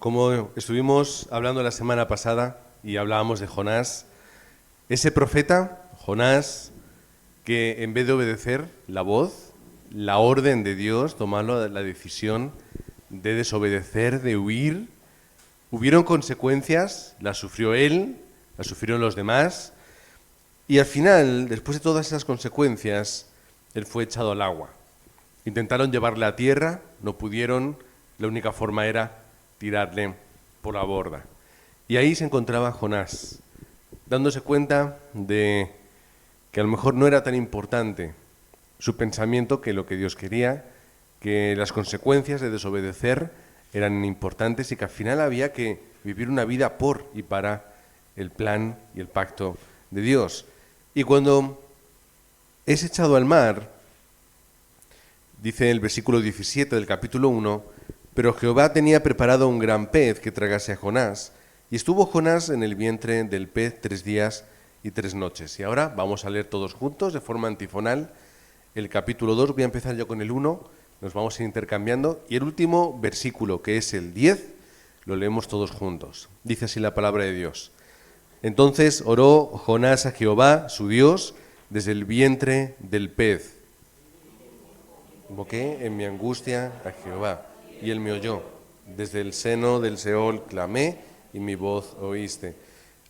Como estuvimos hablando la semana pasada y hablábamos de Jonás, ese profeta, Jonás, que en vez de obedecer la voz, la orden de Dios, tomó la decisión de desobedecer, de huir, hubieron consecuencias, las sufrió él, las sufrieron los demás, y al final, después de todas esas consecuencias, él fue echado al agua. Intentaron llevarle a tierra, no pudieron, la única forma era tirarle por la borda. Y ahí se encontraba Jonás, dándose cuenta de que a lo mejor no era tan importante su pensamiento que lo que Dios quería, que las consecuencias de desobedecer eran importantes y que al final había que vivir una vida por y para el plan y el pacto de Dios. Y cuando es echado al mar, dice el versículo 17 del capítulo 1, pero Jehová tenía preparado un gran pez que tragase a Jonás, y estuvo Jonás en el vientre del pez 3 días y 3 noches. Y ahora vamos a leer todos juntos, de forma antifonal, el capítulo 2, voy a empezar yo con el 1, nos vamos a ir intercambiando, y el último versículo, que es el 10, lo leemos todos juntos. Dice así la palabra de Dios. Entonces oró Jonás a Jehová, su Dios, desde el vientre del pez. Invoqué en mi angustia a Jehová, y él me oyó. Desde el seno del Seol clamé, y mi voz oíste.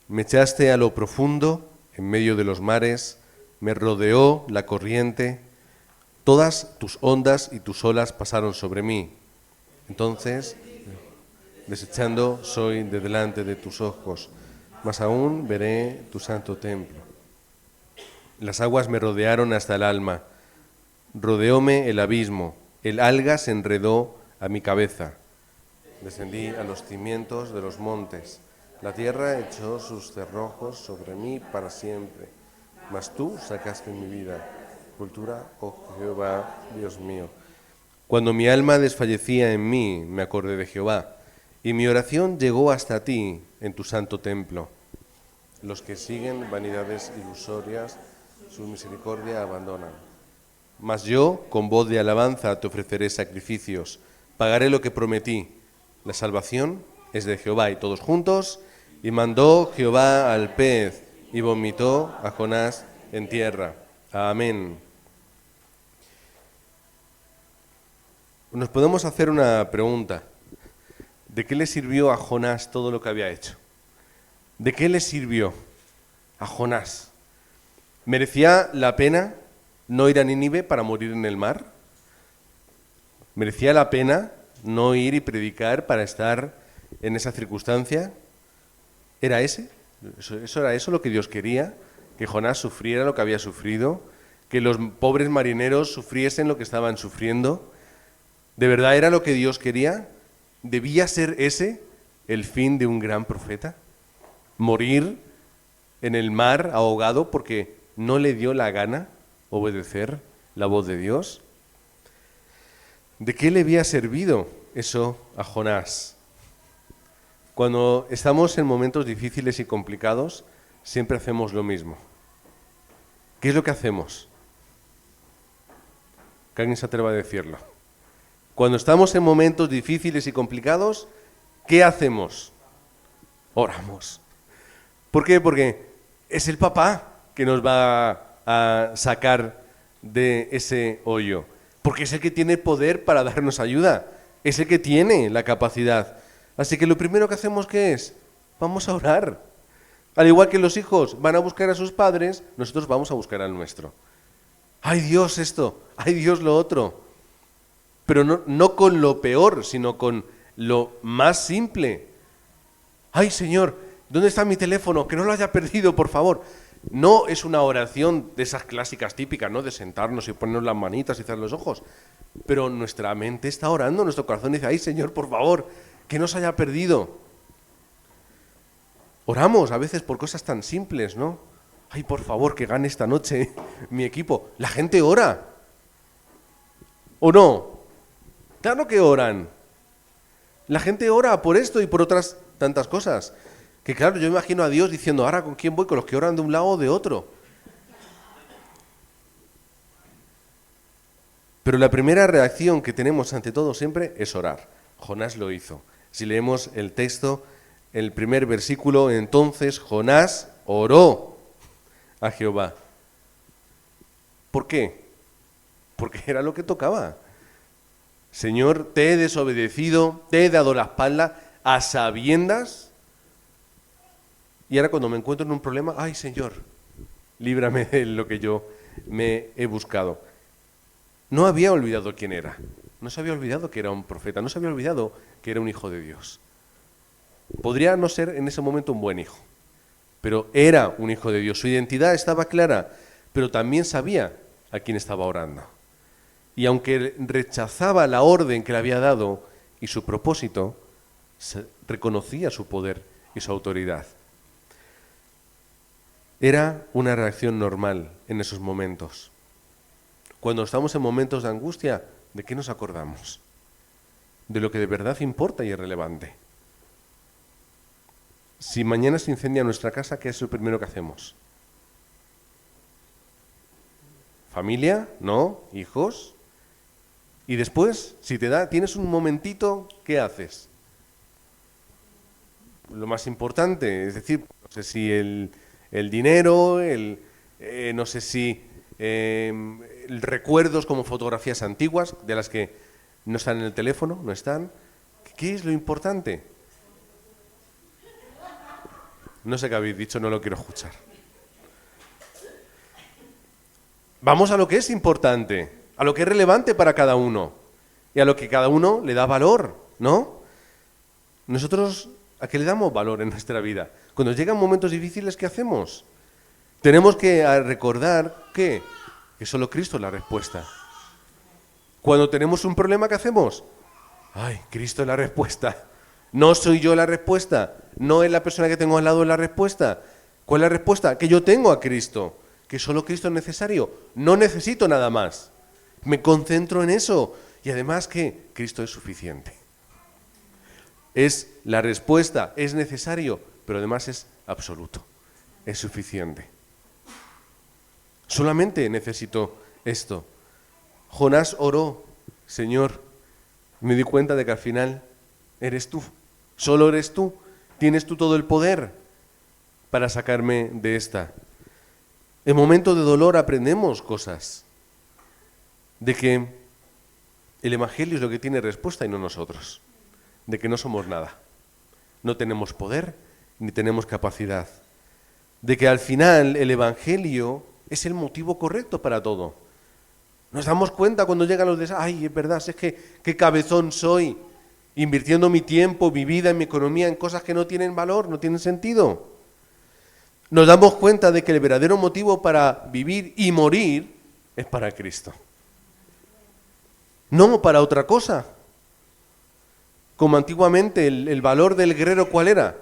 Me echaste a lo profundo, en medio de los mares, me rodeó la corriente, todas tus ondas y tus olas pasaron sobre mí. Entonces, desechando soy de delante de tus ojos, mas aún veré tu santo templo. Las aguas me rodearon hasta el alma, rodeóme el abismo, el alga se enredó a mi cabeza. Descendí a los cimientos de los montes, la tierra echó sus cerrojos sobre mí para siempre, mas tú sacaste mi vida. Cultura, oh Jehová, Dios mío. Cuando mi alma desfallecía en mí, me acordé de Jehová, y mi oración llegó hasta ti en tu santo templo. Los que siguen vanidades ilusorias, su misericordia abandonan. Mas yo, con voz de alabanza, te ofreceré sacrificios, pagaré lo que prometí. La salvación es de Jehová, y todos juntos, y mandó Jehová al pez, y vomitó a Jonás en tierra. Amén. Nos podemos hacer una pregunta. ¿De qué le sirvió a Jonás todo lo que había hecho? ¿De qué le sirvió a Jonás? ¿Merecía la pena no ir a Nínive para morir en el mar? ¿Merecía la pena no ir y predicar para estar en esa circunstancia? ¿Era eso era eso lo que Dios quería? ¿Que Jonás sufriera lo que había sufrido? ¿Que los pobres marineros sufriesen lo que estaban sufriendo? ¿De verdad era lo que Dios quería? ¿Debía ser ese el fin de un gran profeta? ¿Morir en el mar ahogado porque no le dio la gana obedecer la voz de Dios? ¿De qué le había servido eso a Jonás? Cuando estamos en momentos difíciles y complicados, siempre hacemos lo mismo. ¿Qué es lo que hacemos? Que alguien se atreva a decirlo. Cuando estamos en momentos difíciles y complicados, ¿qué hacemos? Oramos. ¿Por qué? Porque es el papá que nos va a sacar de ese hoyo. Porque es el que tiene poder para darnos ayuda. Es el que tiene la capacidad. Así que lo primero que hacemos, ¿qué es? Vamos a orar. Al igual que los hijos van a buscar a sus padres, nosotros vamos a buscar al nuestro. ¡Ay Dios esto! ¡Ay Dios lo otro! Pero no con lo peor, sino con lo más simple. ¡Ay Señor! ¿Dónde está mi teléfono? Que no lo haya perdido, por favor. No es una oración de esas clásicas típicas, ¿no? De sentarnos y ponernos las manitas y cerrar los ojos. Pero nuestra mente está orando, nuestro corazón dice, ¡ay Señor, por favor, que no se haya perdido! Oramos a veces por cosas tan simples, ¿no? ¡Ay, por favor, que gane esta noche mi equipo! La gente ora. ¿O no? Claro que oran. La gente ora por esto y por otras tantas cosas. Que claro, yo imagino a Dios diciendo, ahora ¿con quién voy? ¿Con los que oran de un lado o de otro? Pero la primera reacción que tenemos ante todo siempre es orar. Jonás lo hizo. Si leemos el texto, el primer versículo, entonces Jonás oró a Jehová. ¿Por qué? Porque era lo que tocaba. Señor, te he desobedecido, te he dado la espalda a sabiendas. Y ahora cuando me encuentro en un problema, ay Señor, líbrame de lo que yo me he buscado. No había olvidado quién era. No se había olvidado que era un profeta. No se había olvidado que era un hijo de Dios. Podría no ser en ese momento un buen hijo, pero era un hijo de Dios. Su identidad estaba clara, pero también sabía a quién estaba orando. Y aunque rechazaba la orden que le había dado y su propósito, reconocía su poder y su autoridad. Era una reacción normal en esos momentos. Cuando estamos en momentos de angustia, ¿de qué nos acordamos? De lo que de verdad importa y es relevante. Si mañana se incendia nuestra casa, ¿qué es lo primero que hacemos? ¿Familia? ¿No? ¿Hijos? Y después, si tienes un momentito, ¿qué haces? Lo más importante, es decir, no sé si el dinero, no sé si recuerdos como fotografías antiguas, de las que no están en el teléfono, no están. ¿Qué es lo importante? No sé qué habéis dicho, no lo quiero escuchar. Vamos a lo que es importante, a lo que es relevante para cada uno y a lo que cada uno le da valor, ¿no? Nosotros, ¿a qué le damos valor en nuestra vida? Cuando llegan momentos difíciles, ¿qué hacemos? Tenemos que recordar que solo Cristo es la respuesta. Cuando tenemos un problema, ¿qué hacemos? ¡Ay, Cristo es la respuesta! No soy yo la respuesta, no es la persona que tengo al lado la respuesta. ¿Cuál es la respuesta? Que yo tengo a Cristo, que solo Cristo es necesario, no necesito nada más. Me concentro en eso y además que Cristo es suficiente. Es la respuesta, es necesario, pero además es absoluto, es suficiente. Solamente necesito esto. Jonás oró, Señor, me di cuenta de que al final eres tú, solo eres tú, tienes tú todo el poder para sacarme de esta. En momentos de dolor aprendemos cosas, de que el Evangelio es lo que tiene respuesta y no nosotros, de que no somos nada, no tenemos poder ni tenemos capacidad, de que al final el Evangelio es el motivo correcto para todo. Nos damos cuenta cuando llegan los desastres, ay, es verdad, es que qué cabezón soy, invirtiendo mi tiempo, mi vida, mi economía en cosas que no tienen valor, no tienen sentido. Nos damos cuenta de que el verdadero motivo para vivir y morir es para Cristo. No para otra cosa. Como antiguamente el valor del guerrero, ¿cuál era?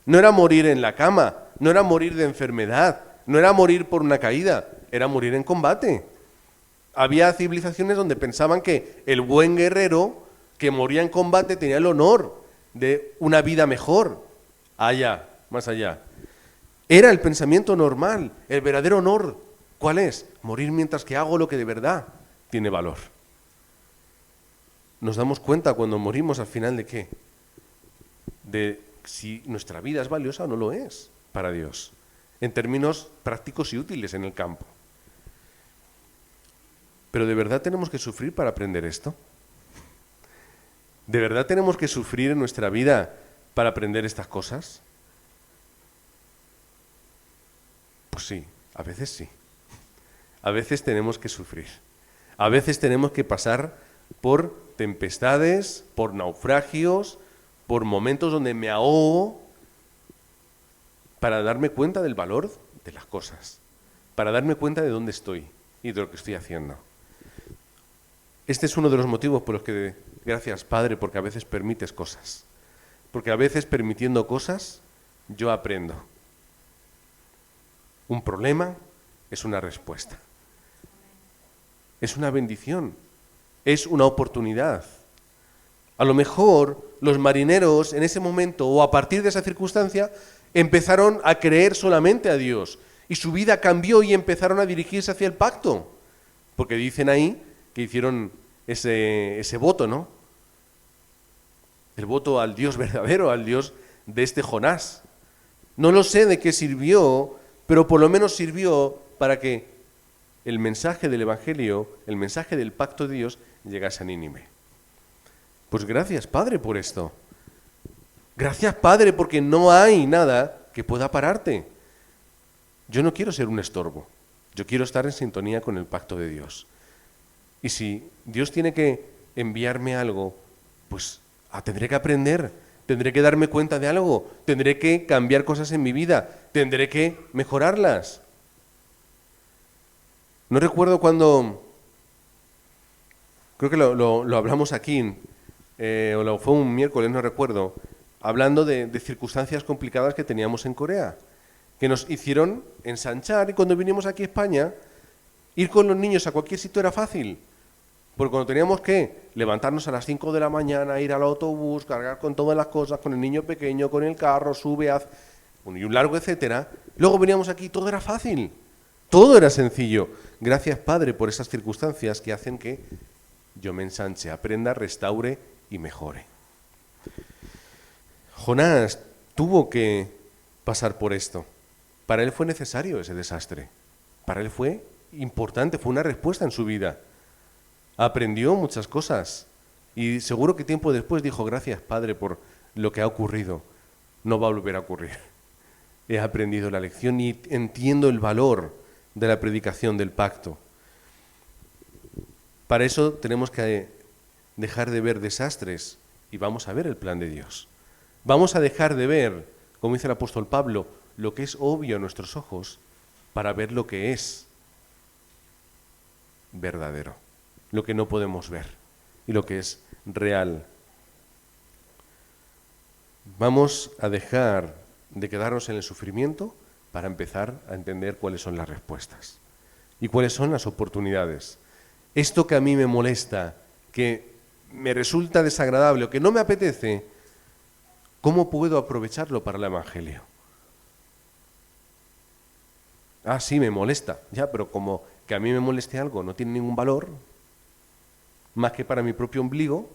No era morir en la cama, no era morir de enfermedad, no era morir por una caída, era morir en combate. Había civilizaciones donde pensaban que el buen guerrero que moría en combate tenía el honor de una vida mejor. Allá, más allá. Era el pensamiento normal, el verdadero honor. ¿Cuál es? Morir mientras que hago lo que de verdad tiene valor. Nos damos cuenta cuando morimos al final de qué? De si nuestra vida es valiosa o no lo es para Dios, en términos prácticos y útiles en el campo. Pero ¿de verdad tenemos que sufrir para aprender esto? ¿De verdad tenemos que sufrir en nuestra vida para aprender estas cosas? Pues sí, a veces sí. A veces tenemos que sufrir. A veces tenemos que pasar por tempestades, por naufragios, por momentos donde me ahogo, para darme cuenta del valor de las cosas, para darme cuenta de dónde estoy y de lo que estoy haciendo. Este es uno de los motivos por los que, gracias Padre, porque a veces permites cosas. Porque a veces permitiendo cosas, yo aprendo. Un problema es una respuesta. Es una bendición. Es una oportunidad. A lo mejor los marineros en ese momento o a partir de esa circunstancia empezaron a creer solamente a Dios y su vida cambió y empezaron a dirigirse hacia el pacto. Porque dicen ahí que hicieron ese voto, ¿no? el voto al Dios verdadero, al Dios de este Jonás. No lo sé de qué sirvió, pero por lo menos sirvió para que el mensaje del Evangelio, el mensaje del pacto de Dios, llegase a Nínive. Pues gracias, Padre, por esto. Gracias, Padre, porque no hay nada que pueda pararte. Yo no quiero ser un estorbo. Yo quiero estar en sintonía con el pacto de Dios. Y si Dios tiene que enviarme algo, pues tendré que aprender, tendré que darme cuenta de algo, tendré que cambiar cosas en mi vida, tendré que mejorarlas. No recuerdo cuando, creo que lo hablamos aquí, fue un miércoles, no recuerdo, hablando de circunstancias complicadas que teníamos en Corea, que nos hicieron ensanchar, y cuando vinimos aquí a España, ir con los niños a cualquier sitio era fácil, porque cuando teníamos que levantarnos a las 5 de la mañana, ir al autobús, cargar con todas las cosas, con el niño pequeño, con el carro, sube, haz, y un largo etcétera, luego veníamos aquí, todo era fácil, todo era sencillo. Gracias, Padre, por esas circunstancias que hacen que yo me ensanche, aprenda, restaure y mejore. Jonás tuvo que pasar por esto. Para él fue necesario ese desastre. Para él fue importante, fue una respuesta en su vida. Aprendió muchas cosas y seguro que tiempo después dijo, gracias, Padre, por lo que ha ocurrido. No va a volver a ocurrir. He aprendido la lección y entiendo el valor de la predicación del pacto. Para eso tenemos que dejar de ver desastres y vamos a ver el plan de Dios. Vamos a dejar de ver, como dice el apóstol Pablo, lo que es obvio a nuestros ojos para ver lo que es verdadero, lo que no podemos ver y lo que es real. Vamos a dejar de quedarnos en el sufrimiento para empezar a entender cuáles son las respuestas y cuáles son las oportunidades. Esto que a mí me molesta, que me resulta desagradable o que no me apetece, ¿cómo puedo aprovecharlo para el Evangelio? Sí, me molesta, ya, pero como que a mí me moleste algo no tiene ningún valor, más que para mi propio ombligo,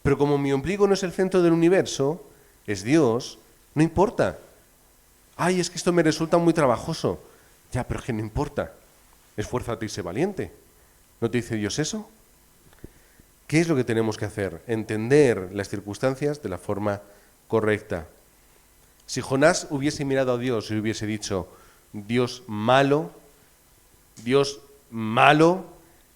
pero como mi ombligo no es el centro del universo, es Dios, no importa. Es que esto me resulta muy trabajoso. Ya, pero es que no importa. Esfuérzate y sé valiente. ¿No te dice Dios eso? ¿Qué es lo que tenemos que hacer? Entender las circunstancias de la forma correcta. Si Jonás hubiese mirado a Dios y hubiese dicho, Dios malo,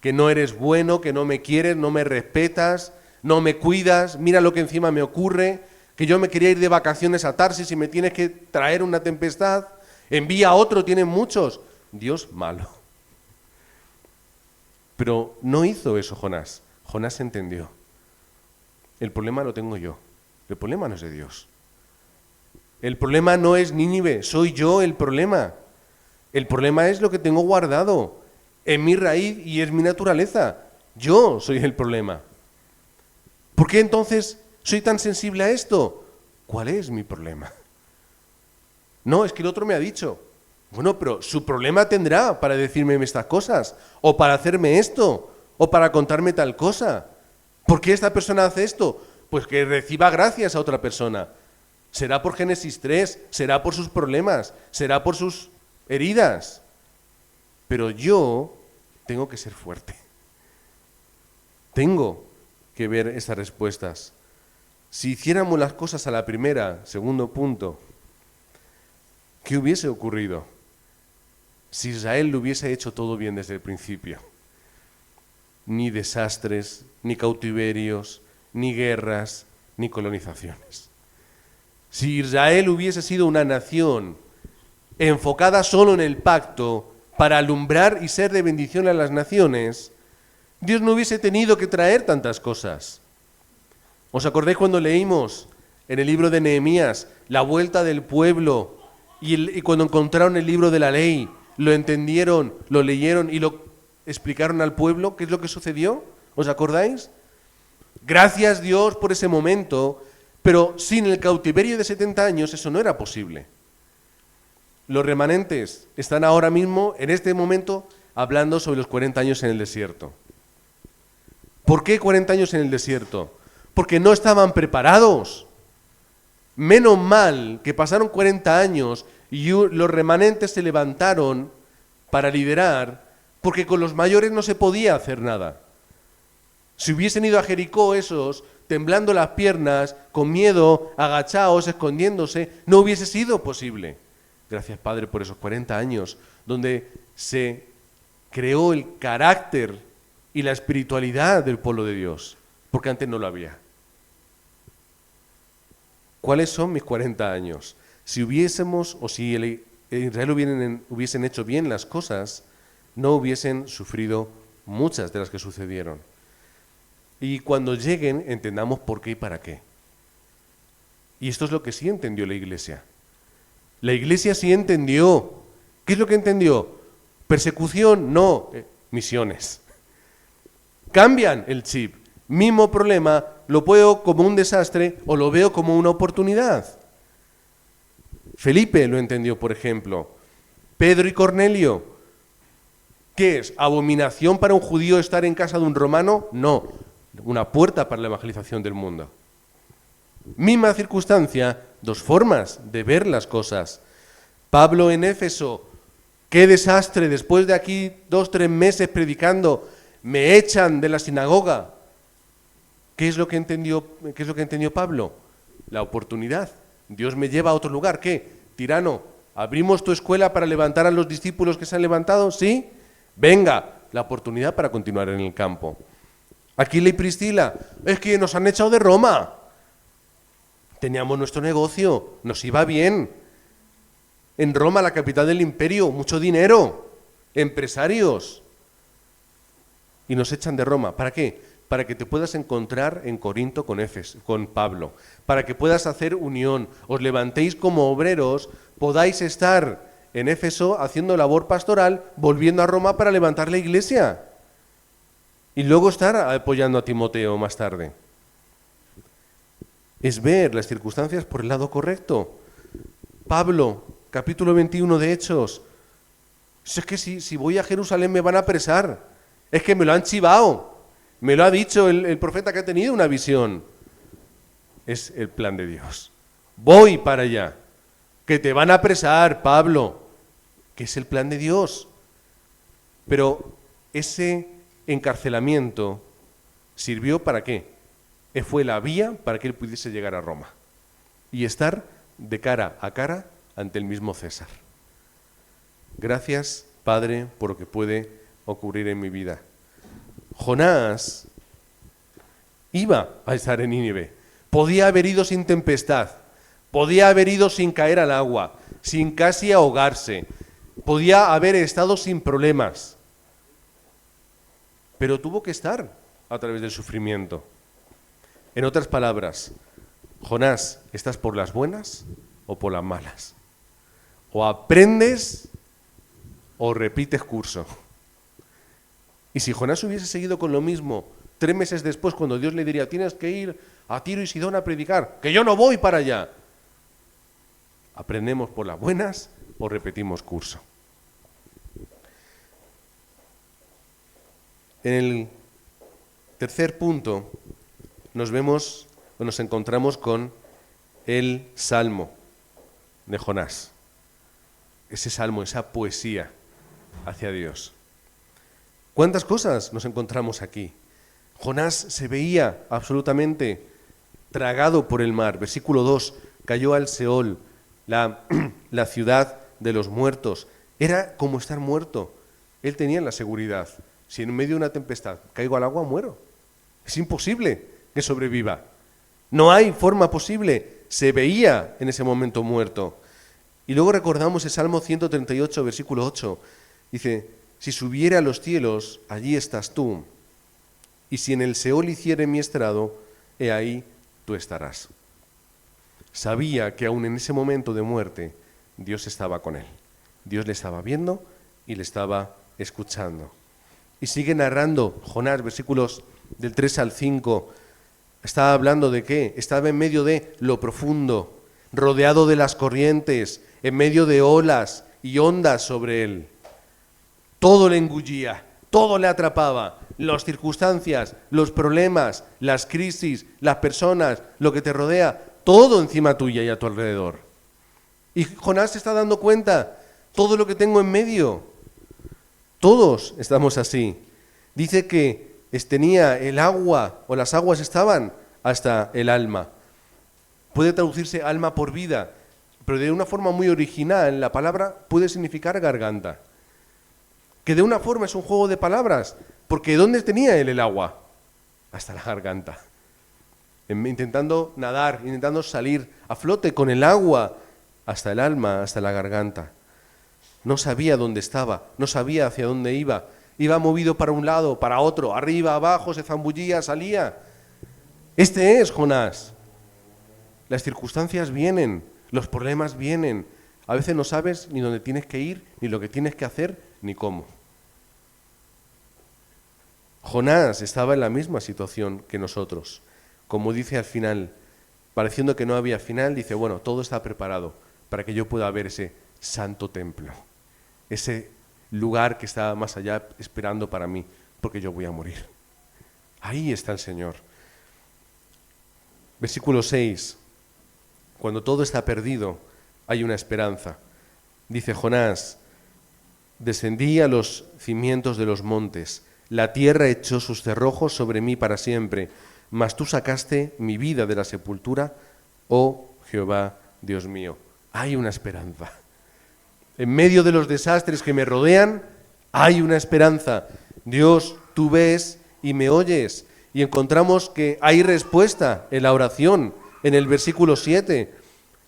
que no eres bueno, que no me quieres, no me respetas, no me cuidas, mira lo que encima me ocurre, que yo me quería ir de vacaciones a Tarsis y me tienes que traer una tempestad, envía a otro, tienen muchos. Dios malo. Pero no hizo eso Jonás. Jonás entendió. El problema lo tengo yo. El problema no es de Dios. El problema no es Nínive, soy yo el problema. El problema es lo que tengo guardado en mi raíz y es mi naturaleza. Yo soy el problema. ¿Por qué entonces soy tan sensible a esto? ¿Cuál es mi problema? No, es que el otro me ha dicho. Bueno, pero su problema tendrá para decirme estas cosas, o para hacerme esto, o para contarme tal cosa. ¿Por qué esta persona hace esto? Pues que reciba gracias a otra persona. Será por Génesis 3, será por sus problemas, será por sus heridas. Pero yo tengo que ser fuerte. Tengo que ver esas respuestas. Si hiciéramos las cosas a la primera, segundo punto, ¿qué hubiese ocurrido si Israel lo hubiese hecho todo bien desde el principio? Ni desastres, ni cautiverios, ni guerras, ni colonizaciones. Si Israel hubiese sido una nación enfocada solo en el pacto para alumbrar y ser de bendición a las naciones, Dios no hubiese tenido que traer tantas cosas. ¿Os acordáis cuando leímos en el libro de Nehemías la vuelta del pueblo y cuando encontraron el libro de la ley, lo entendieron, lo leyeron y lo explicaron al pueblo? ¿Qué es lo que sucedió? ¿Os acordáis? Gracias Dios por ese momento, pero sin el cautiverio de 70 años eso no era posible. Los remanentes están ahora mismo, en este momento, hablando sobre los 40 años en el desierto. ¿Por qué 40 años en el desierto? porque no estaban preparados. Menos mal que pasaron 40 años y los remanentes se levantaron para liderar, porque con los mayores no se podía hacer nada. Si hubiesen ido a Jericó esos, temblando las piernas, con miedo, agachados, escondiéndose, no hubiese sido posible. Gracias, Padre, por esos 40 años, donde se creó el carácter y la espiritualidad del pueblo de Dios, porque antes no lo había. ¿Cuáles son mis 40 años? Si hubiésemos, o si Israel hubiesen hecho bien las cosas, no hubiesen sufrido muchas de las que sucedieron. Y cuando lleguen, entendamos por qué y para qué. Y esto es lo que sí entendió la Iglesia. La Iglesia sí entendió. ¿Qué es lo que entendió? Persecución, no, misiones. Cambian el chip. Mismo problema, lo veo como un desastre o lo veo como una oportunidad. Felipe lo entendió, por ejemplo. Pedro y Cornelio. ¿Qué es? ¿Abominación para un judío estar en casa de un romano? No, una puerta para la evangelización del mundo. Misma circunstancia, dos formas de ver las cosas. Pablo en Éfeso, qué desastre, después de aquí 2-3 meses predicando, me echan de la sinagoga. ¿Qué es lo que entendió Pablo? La oportunidad. Dios me lleva a otro lugar. ¿Qué? Tirano, ¿abrimos tu escuela para levantar a los discípulos que se han levantado? ¿Sí? Venga, la oportunidad para continuar en el campo. Aquila y Priscila, es que nos han echado de Roma. Teníamos nuestro negocio, nos iba bien. En Roma, la capital del imperio, mucho dinero, empresarios. Y nos echan de Roma. ¿Para qué? Para que te puedas encontrar en Corinto con Pablo, para que puedas hacer unión, os levantéis como obreros, podáis estar en Éfeso haciendo labor pastoral, volviendo a Roma para levantar la iglesia y luego estar apoyando a Timoteo más tarde. Es ver las circunstancias por el lado correcto. Pablo, capítulo 21 de Hechos, es que si voy a Jerusalén me van a apresar, es que me lo han chivado. Me lo ha dicho el profeta que ha tenido una visión. Es el plan de Dios. Voy para allá. Que te van a apresar, Pablo. Que es el plan de Dios. Pero ese encarcelamiento sirvió ¿para qué? Fue la vía para que él pudiese llegar a Roma y estar de cara a cara ante el mismo César. Gracias, Padre, por lo que puede ocurrir en mi vida. Jonás iba a estar en Nínive. Podía haber ido sin tempestad, podía haber ido sin caer al agua, sin casi ahogarse, podía haber estado sin problemas, pero tuvo que estar a través del sufrimiento. En otras palabras, Jonás, ¿estás por las buenas o por las malas? O aprendes o repites curso. Y si Jonás hubiese seguido con lo mismo 3 meses después, cuando Dios le diría, tienes que ir a Tiro y Sidón a predicar, que yo no voy para allá. ¿Aprendemos por las buenas o repetimos curso? En el tercer punto nos encontramos con el Salmo de Jonás. Ese salmo, esa poesía hacia Dios. ¿Cuántas cosas nos encontramos aquí? Jonás se veía absolutamente tragado por el mar. Versículo 2, cayó al Seol, la ciudad de los muertos. Era como estar muerto. Él tenía la seguridad. Si en medio de una tempestad caigo al agua, muero. Es imposible que sobreviva. No hay forma posible. Se veía en ese momento muerto. Y luego recordamos el Salmo 138, versículo 8. Dice, si subiere a los cielos, allí estás tú. Y si en el Seol hiciere mi estrado, he ahí tú estarás. Sabía que aún en ese momento de muerte, Dios estaba con él. Dios le estaba viendo y le estaba escuchando. Y sigue narrando Jonás, versículos del 3 al 5. Estaba hablando de qué? Estaba en medio de lo profundo, rodeado de las corrientes, en medio de olas y ondas sobre él. Todo le engullía, todo le atrapaba. las circunstancias, los problemas, las crisis, las personas, lo que te rodea, todo encima tuya y a tu alrededor. Y Jonás se está dando cuenta, todo lo que tengo en medio. Todos estamos así. Dice que tenía el agua, o las aguas estaban hasta el alma. Puede traducirse alma por vida, pero de una forma muy original, la palabra puede significar garganta. Que de una forma es un juego de palabras, porque ¿dónde tenía él el agua? Hasta la garganta. Intentando nadar, intentando salir a flote con el agua hasta el alma, hasta la garganta. No sabía dónde estaba, no sabía hacia dónde iba. Iba movido para un lado, para otro, arriba, abajo, se zambullía, salía. Este es Jonás. Las circunstancias vienen, los problemas vienen. A veces no sabes ni dónde tienes que ir, ni lo que tienes que hacer, ni cómo. Jonás estaba en la misma situación que nosotros. Como dice al final, pareciendo que no había final, dice, bueno, todo está preparado para que yo pueda ver ese santo templo, ese lugar que está más allá esperando para mí, porque yo voy a morir. Ahí está el Señor. Versículo 6. Cuando todo está perdido, hay una esperanza. Dice Jonás, descendí a los cimientos de los montes, la tierra echó sus cerrojos sobre mí para siempre, mas tú sacaste mi vida de la sepultura, oh Jehová, Dios mío. Hay una esperanza. En medio de los desastres que me rodean, hay una esperanza. Dios, tú ves y me oyes. Y encontramos que hay respuesta en la oración. En el versículo 7,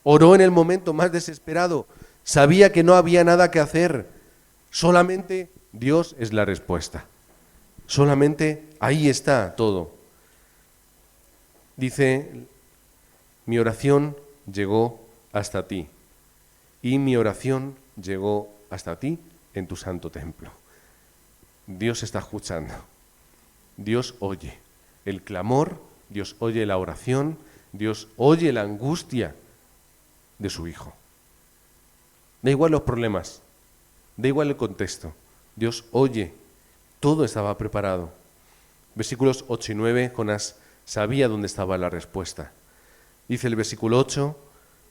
oró en el momento más desesperado. Sabía que no había nada que hacer. Solamente Dios es la respuesta. Solamente ahí está todo. Dice, mi oración llegó hasta ti. Y mi oración llegó hasta ti en tu santo templo. Dios está escuchando. Dios oye el clamor, Dios oye la oración, Dios oye la angustia de su Hijo. Da igual los problemas, da igual el contexto. Dios oye, todo estaba preparado. Versículos 8 y 9, Jonás sabía dónde estaba la respuesta. Dice el versículo 8,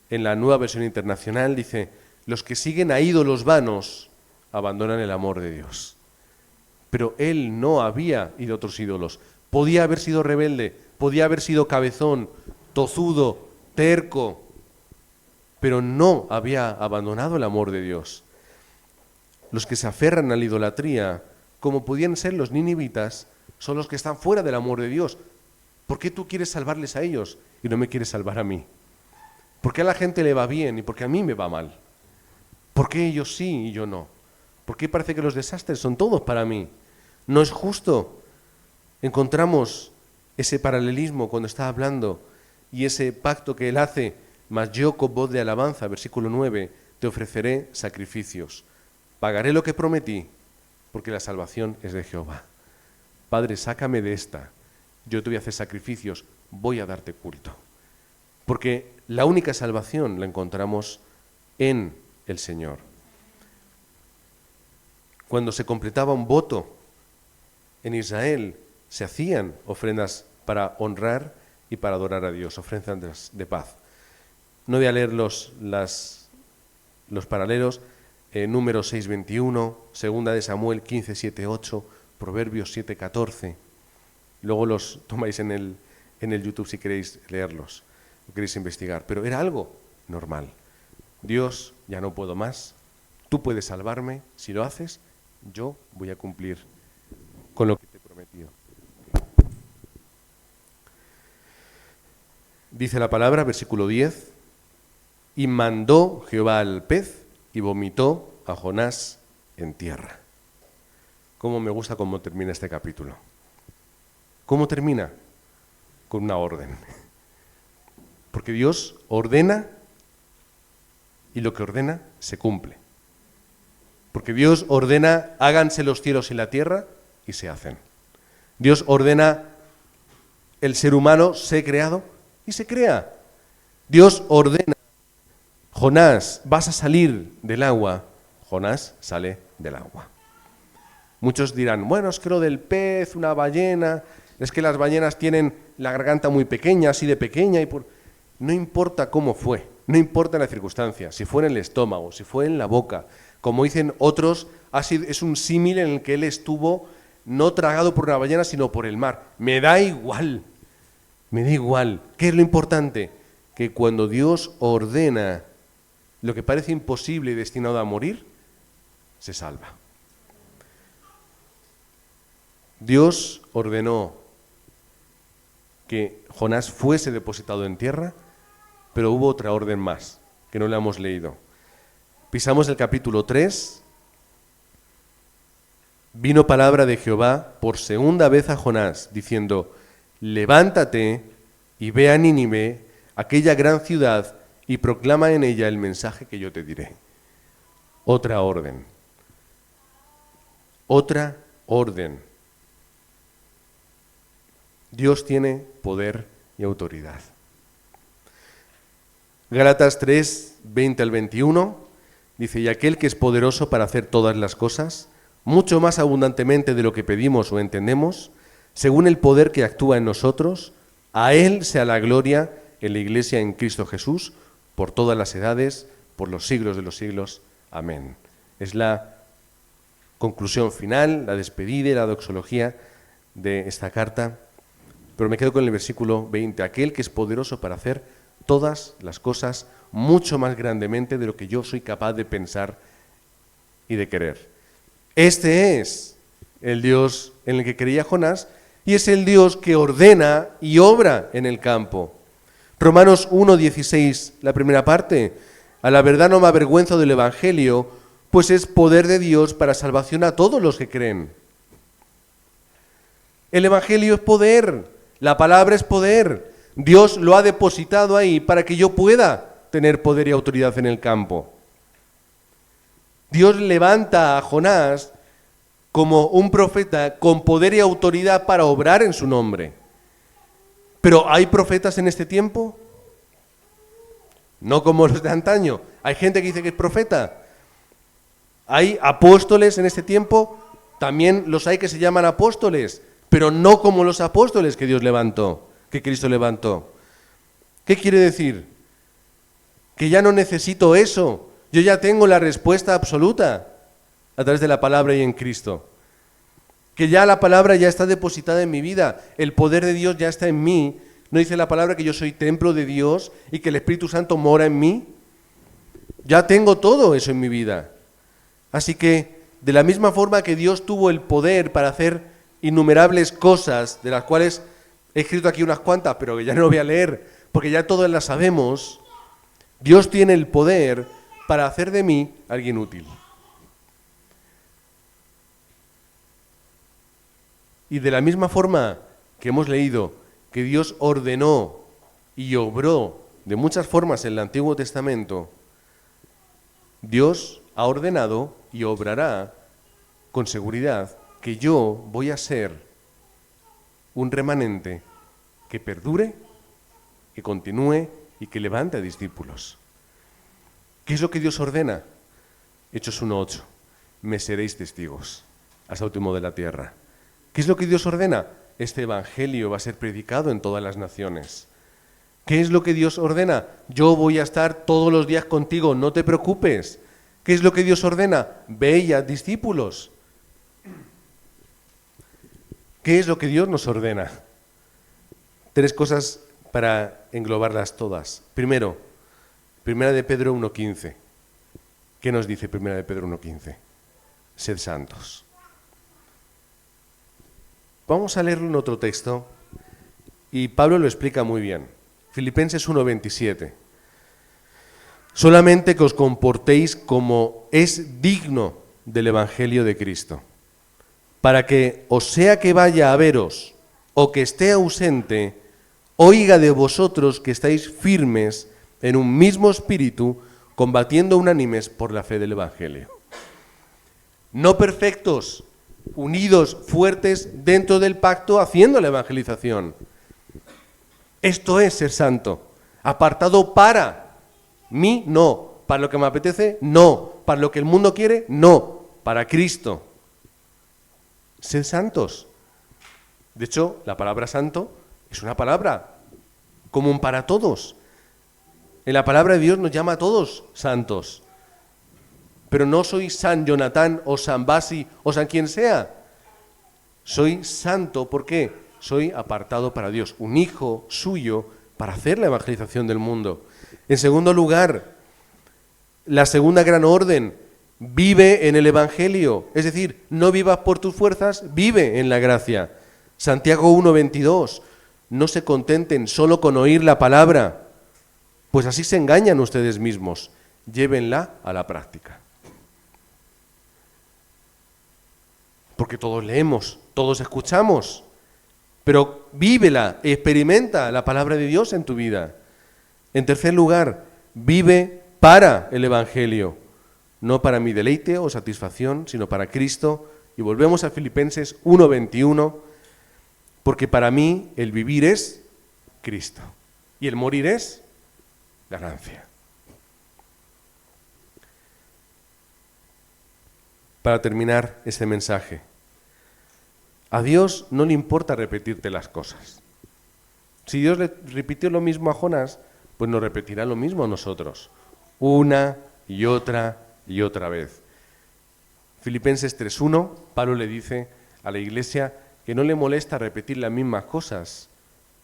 en la Nueva Versión Internacional, dice, los que siguen a ídolos vanos abandonan el amor de Dios. Pero él no había ido a otros ídolos. Podía haber sido rebelde, podía haber sido cabezón, tozudo, terco, pero no había abandonado el amor de Dios. Los que se aferran a la idolatría, como podían ser los ninivitas, son los que están fuera del amor de Dios. ¿Por qué tú quieres salvarles a ellos y no me quieres salvar a mí? ¿Por qué a la gente le va bien y por qué a mí me va mal? ¿Por qué ellos sí y yo no? ¿Por qué parece que los desastres son todos para mí? No es justo. Encontramos ese paralelismo cuando está hablando y ese pacto que él hace, mas yo con voz de alabanza, versículo 9, te ofreceré sacrificios. Pagaré lo que prometí, porque la salvación es de Jehová. Padre, sácame de esta. Yo te voy a hacer sacrificios, voy a darte culto. Porque la única salvación la encontramos en el Señor. Cuando se completaba un voto en Israel, se hacían ofrendas para honrar y para adorar a Dios, ofrendas de paz. No voy a leer los paralelos, Números 6:21, Segunda de Samuel 15:7-8, Proverbios 7:14. Luego los tomáis en el YouTube si queréis leerlos, o queréis investigar. Pero era algo normal. Dios, ya no puedo más, tú puedes salvarme, si lo haces, yo voy a cumplir con lo que te he prometido. Dice la palabra, versículo 10, y mandó Jehová al pez y vomitó a Jonás en tierra. Cómo me gusta cómo termina este capítulo. ¿Cómo termina? Con una orden. Porque Dios ordena y lo que ordena se cumple. Porque Dios ordena, háganse los cielos y la tierra y se hacen. Dios ordena, el ser humano se creado y se crea. Dios ordena, Jonás, vas a salir del agua. Jonás sale del agua. Muchos dirán, bueno, es que lo del pez, una ballena, es que las ballenas tienen la garganta muy pequeña, así de pequeña, no importa cómo fue, no importa la circunstancia, si fue en el estómago, si fue en la boca, como dicen otros, es un símil en el que él estuvo no tragado por una ballena, sino por el mar. Me da igual. ¿Qué es lo importante? Que cuando Dios ordena lo que parece imposible y destinado a morir, se salva. Dios ordenó que Jonás fuese depositado en tierra, pero hubo otra orden más, que no la hemos leído. Pisamos el capítulo 3. Vino palabra de Jehová por segunda vez a Jonás, diciendo, levántate y ve a Nínive, aquella gran ciudad, y proclama en ella el mensaje que yo te diré. Otra orden. Otra orden. Dios tiene poder y autoridad. Gálatas 3, 20 al 21, dice, y aquel que es poderoso para hacer todas las cosas, mucho más abundantemente de lo que pedimos o entendemos, según el poder que actúa en nosotros, a Él sea la gloria en la Iglesia en Cristo Jesús, por todas las edades, por los siglos de los siglos. Amén. Es la conclusión final, la despedida y la doxología de esta carta, pero me quedo con el versículo 20, aquel que es poderoso para hacer todas las cosas mucho más grandemente de lo que yo soy capaz de pensar y de querer. Este es el Dios en el que creía Jonás y es el Dios que ordena y obra en el campo. Romanos 1:16, la primera parte, a la verdad no me avergüenzo del Evangelio, pues es poder de Dios para salvación a todos los que creen. El Evangelio es poder, la palabra es poder. Dios lo ha depositado ahí para que yo pueda tener poder y autoridad en el campo. Dios levanta a Jonás como un profeta con poder y autoridad para obrar en su nombre. Pero ¿hay profetas en este tiempo? No como los de antaño. Hay gente que dice que es profeta. Hay apóstoles en este tiempo, también los hay que se llaman apóstoles, pero no como los apóstoles que Dios levantó, que Cristo levantó. ¿Qué quiere decir? Que ya no necesito eso. Yo ya tengo la respuesta absoluta a través de la palabra y en Cristo. Que ya la palabra ya está depositada en mi vida. El poder de Dios ya está en mí. ¿No dice la palabra que yo soy templo de Dios y que el Espíritu Santo mora en mí? Ya tengo todo eso en mi vida. Así que, de la misma forma que Dios tuvo el poder para hacer innumerables cosas, de las cuales he escrito aquí unas cuantas, pero que ya no voy a leer, porque ya todas las sabemos, Dios tiene el poder para hacer de mí alguien útil. Y de la misma forma que hemos leído que Dios ordenó y obró de muchas formas en el Antiguo Testamento, Dios ha ordenado y obrará con seguridad que yo voy a ser un remanente que perdure, que continúe y que levante a discípulos. ¿Qué es lo que Dios ordena? Hechos 1:8. Me seréis testigos hasta el último de la tierra. ¿Qué es lo que Dios ordena? Este evangelio va a ser predicado en todas las naciones. ¿Qué es lo que Dios ordena? Yo voy a estar todos los días contigo, no te preocupes. ¿Qué es lo que Dios ordena? Ve y haz discípulos. ¿Qué es lo que Dios nos ordena? 3 cosas para englobarlas todas. Primero, Primera de Pedro 1:15. ¿Qué nos dice Primera de Pedro 1:15? Sed santos. Vamos a leerlo en otro texto y Pablo lo explica muy bien. Filipenses 1:27. Solamente que os comportéis como es digno del Evangelio de Cristo, para que, o sea que vaya a veros o que esté ausente, oiga de vosotros que estáis firmes en un mismo espíritu, combatiendo unánimes por la fe del Evangelio. No perfectos, unidos, fuertes dentro del pacto, haciendo la evangelización. Esto es ser santo. Apartado para mí, no. Para lo que me apetece, no. Para lo que el mundo quiere, no. Para Cristo. Sed santos. De hecho, la palabra santo es una palabra común para todos. En la palabra de Dios nos llama a todos santos. Pero no soy San Jonatán o San Basi o San quien sea. Soy santo, ¿por qué? Soy apartado para Dios, un hijo suyo para hacer la evangelización del mundo. En segundo lugar, la segunda gran orden, vive en el Evangelio. Es decir, no vivas por tus fuerzas, vive en la gracia. Santiago 1:22, no se contenten solo con oír la palabra, pues así se engañan ustedes mismos. Llévenla a la práctica. Porque todos leemos, todos escuchamos, pero vívela, experimenta la palabra de Dios en tu vida. En tercer lugar, vive para el Evangelio, no para mi deleite o satisfacción, sino para Cristo. Y volvemos a Filipenses 1:21, porque para mí el vivir es Cristo y el morir es ganancia. Para terminar este mensaje, a Dios no le importa repetirte las cosas. Si Dios le repitió lo mismo a Jonás, pues nos repetirá lo mismo a nosotros, una y otra vez. Filipenses 3:1, Pablo le dice a la iglesia que no le molesta repetir las mismas cosas,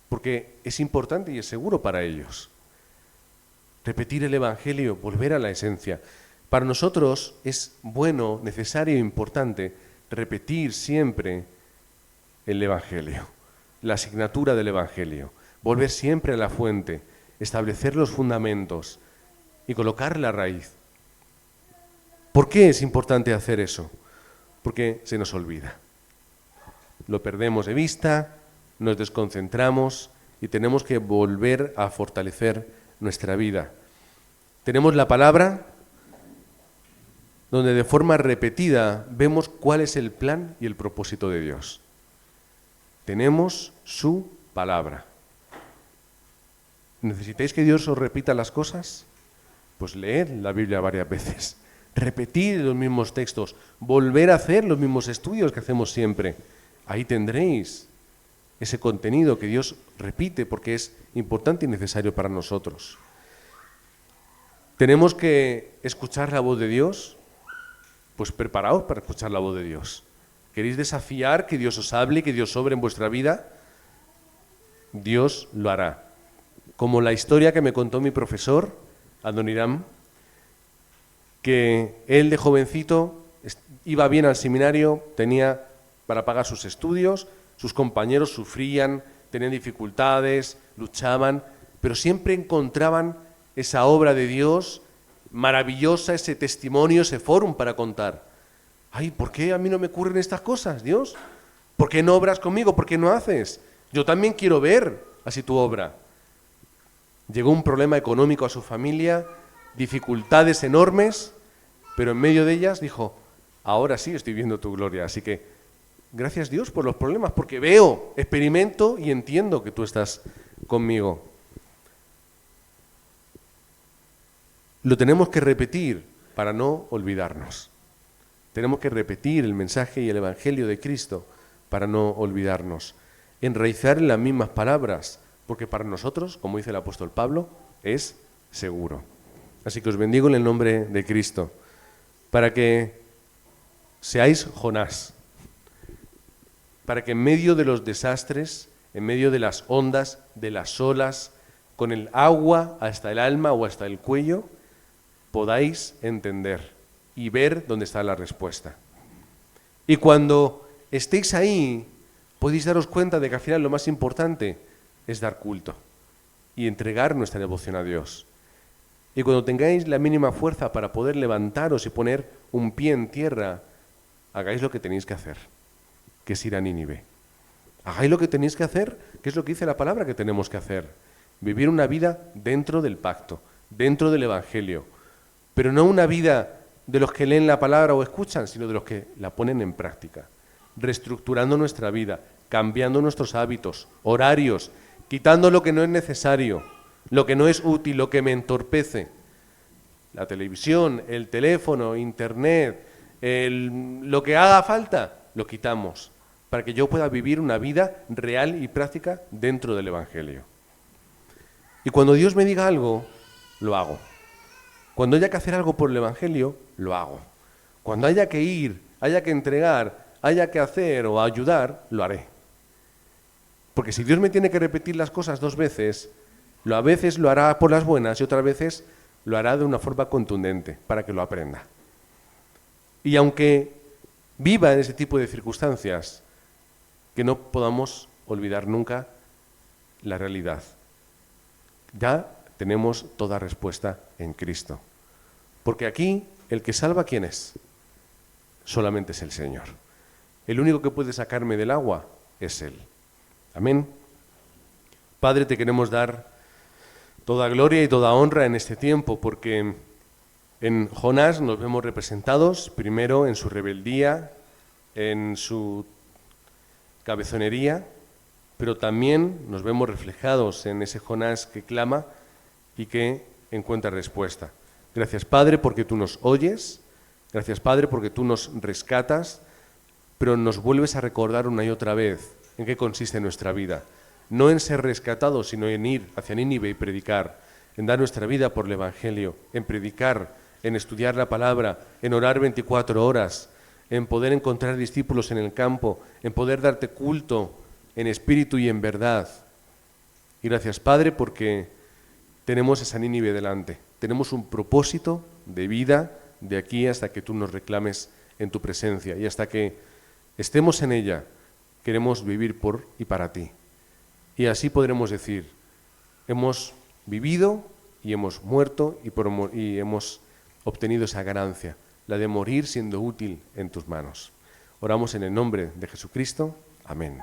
porque es importante y es seguro para ellos. Repetir el Evangelio, volver a la esencia. Para nosotros es bueno, necesario e importante repetir siempre el Evangelio, la asignatura del Evangelio, volver siempre a la fuente, establecer los fundamentos y colocar la raíz. ¿Por qué es importante hacer eso? Porque se nos olvida. Lo perdemos de vista, nos desconcentramos y tenemos que volver a fortalecer nuestra vida. Tenemos la palabra donde de forma repetida vemos cuál es el plan y el propósito de Dios. Tenemos su palabra. ¿Necesitáis que Dios os repita las cosas? Pues leed la Biblia varias veces, repetir los mismos textos, volver a hacer los mismos estudios que hacemos siempre. Ahí tendréis ese contenido que Dios repite porque es importante y necesario para nosotros. ¿Tenemos que escuchar la voz de Dios? Pues preparaos para escuchar la voz de Dios. ¿Queréis desafiar que Dios os hable, que Dios obre en vuestra vida? Dios lo hará. Como la historia que me contó mi profesor, Adoniram, que él de jovencito iba bien al seminario, tenía para pagar sus estudios, sus compañeros sufrían, tenían dificultades, luchaban, pero siempre encontraban esa obra de Dios maravillosa, ese testimonio, ese fórum para contar. Ay, ¿por qué a mí no me ocurren estas cosas, Dios? ¿Por qué no obras conmigo? ¿Por qué no haces? Yo también quiero ver así tu obra. Llegó un problema económico a su familia, dificultades enormes, pero en medio de ellas dijo, ahora sí estoy viendo tu gloria. Así que, gracias Dios por los problemas, porque veo, experimento y entiendo que tú estás conmigo. Lo tenemos que repetir para no olvidarnos. Tenemos que repetir el mensaje y el Evangelio de Cristo para no olvidarnos. Enraizar en las mismas palabras, porque para nosotros, como dice el apóstol Pablo, es seguro. Así que os bendigo en el nombre de Cristo, para que seáis Jonás, para que en medio de los desastres, en medio de las ondas, de las olas, con el agua hasta el alma o hasta el cuello, podáis entender y ver dónde está la respuesta. Y cuando estéis ahí, podéis daros cuenta de que al final lo más importante es dar culto y entregar nuestra devoción a Dios. Y cuando tengáis la mínima fuerza para poder levantaros y poner un pie en tierra, hagáis lo que tenéis que hacer, que es ir a Nínive. Hagáis lo que tenéis que hacer, que es lo que dice la palabra que tenemos que hacer. Vivir una vida dentro del pacto, dentro del Evangelio, pero no una vida de los que leen la palabra o escuchan, sino de los que la ponen en práctica, reestructurando nuestra vida, cambiando nuestros hábitos, horarios, quitando lo que no es necesario, lo que no es útil, lo que me entorpece. La televisión, el teléfono, internet, lo que haga falta, lo quitamos para que yo pueda vivir una vida real y práctica dentro del Evangelio. Y cuando Dios me diga algo, lo hago. Cuando haya que hacer algo por el Evangelio, lo hago. Cuando haya que ir, haya que entregar, haya que hacer o ayudar, lo haré. Porque si Dios me tiene que repetir las cosas 2 veces, a veces lo hará por las buenas y otras veces lo hará de una forma contundente para que lo aprenda. Y aunque viva en ese tipo de circunstancias, que no podamos olvidar nunca la realidad. Ya tenemos toda respuesta en Cristo. Porque aquí, el que salva, ¿quién es? Solamente es el Señor. El único que puede sacarme del agua es Él. Amén. Padre, te queremos dar toda gloria y toda honra en este tiempo, porque en Jonás nos vemos representados, primero en su rebeldía, en su cabezonería, pero también nos vemos reflejados en ese Jonás que clama y que encuentra respuesta. Gracias, Padre, porque tú nos oyes, gracias, Padre, porque tú nos rescatas, pero nos vuelves a recordar una y otra vez en qué consiste nuestra vida. No en ser rescatados, sino en ir hacia Nínive y predicar, en dar nuestra vida por el Evangelio, en predicar, en estudiar la palabra, en orar 24 horas, en poder encontrar discípulos en el campo, en poder darte culto en espíritu y en verdad. Y gracias, Padre, porque tenemos esa Nínive delante. Tenemos un propósito de vida de aquí hasta que tú nos reclames en tu presencia y hasta que estemos en ella, queremos vivir por y para ti. Y así podremos decir, hemos vivido y hemos muerto y hemos obtenido esa ganancia, la de morir siendo útil en tus manos. Oramos en el nombre de Jesucristo. Amén.